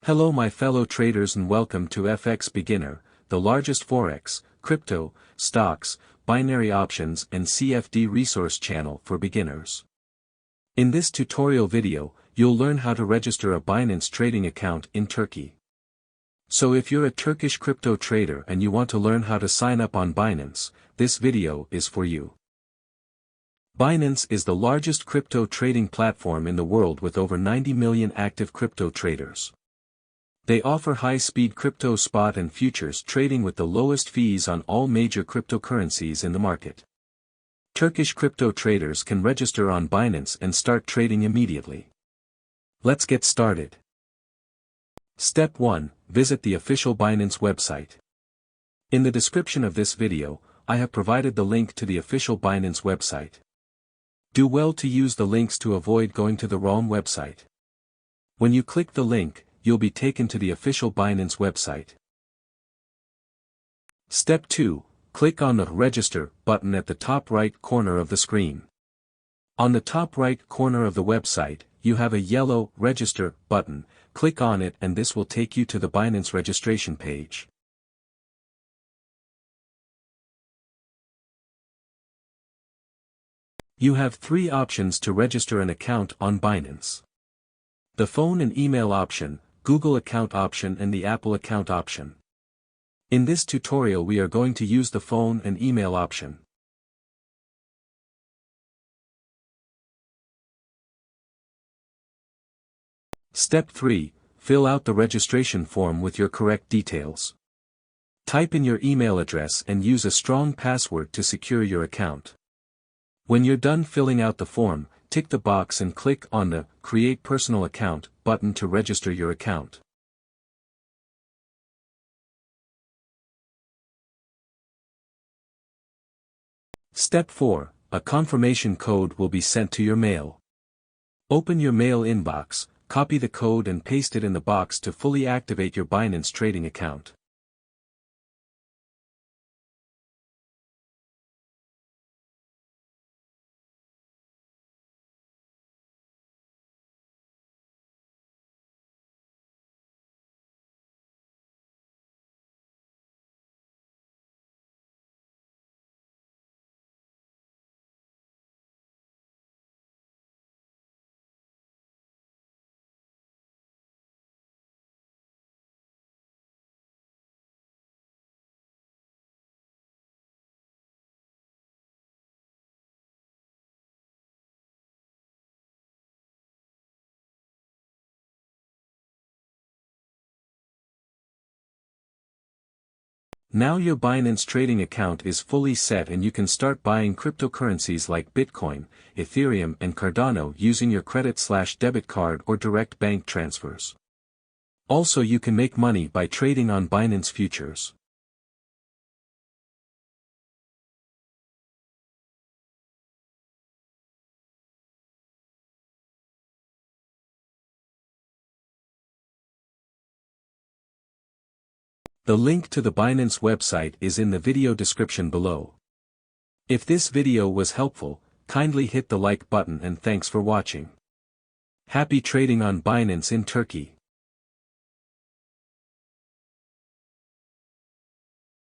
Hello my fellow traders and welcome to FX Beginner, the largest forex, crypto, stocks, binary options and CFD resource channel for beginners. In this tutorial video, you'll learn how to register a Binance trading account in Turkey. So if you're a Turkish crypto trader and you want to learn how to sign up on Binance, this video is for you. Binance is the largest crypto trading platform in the world with over 90 million active crypto traders. They offer high-speed crypto spot and futures trading with the lowest fees on all major cryptocurrencies in the market. Turkish crypto traders can register on Binance and start trading immediately. Let's get started. Step 1. Visit the official Binance website. In the description of this video, I have provided the link to the official Binance website. Do well to use the links to avoid going to the wrong website. When you click the link, you'll be taken to the official Binance website. Step 2. Click on the Register button at the top right corner of the screen. On the top right corner of the website, you have a yellow Register button. Click on it and this will take you to the Binance registration page. You have 3 options to register an account on Binance. The phone and email option, Google account option and the Apple account option. In this tutorial we are going to use the phone and email option. Step 3. Fill out the registration form with your correct details. Type in your email address and use a strong password to secure your account. When you're done filling out the form, tick the box and click on the Create Personal Account button to register your account. Step 4. A confirmation code will be sent to your mail. Open your mail inbox, copy the code and paste it in the box to fully activate your Binance trading account. Now your Binance trading account is fully set and you can start buying cryptocurrencies like Bitcoin, Ethereum and Cardano using your credit/debit card or direct bank transfers. Also you can make money by trading on Binance futures. The link to the Binance website is in the video description below. If this video was helpful, kindly hit the like button and thanks for watching. Happy trading on Binance in Turkey.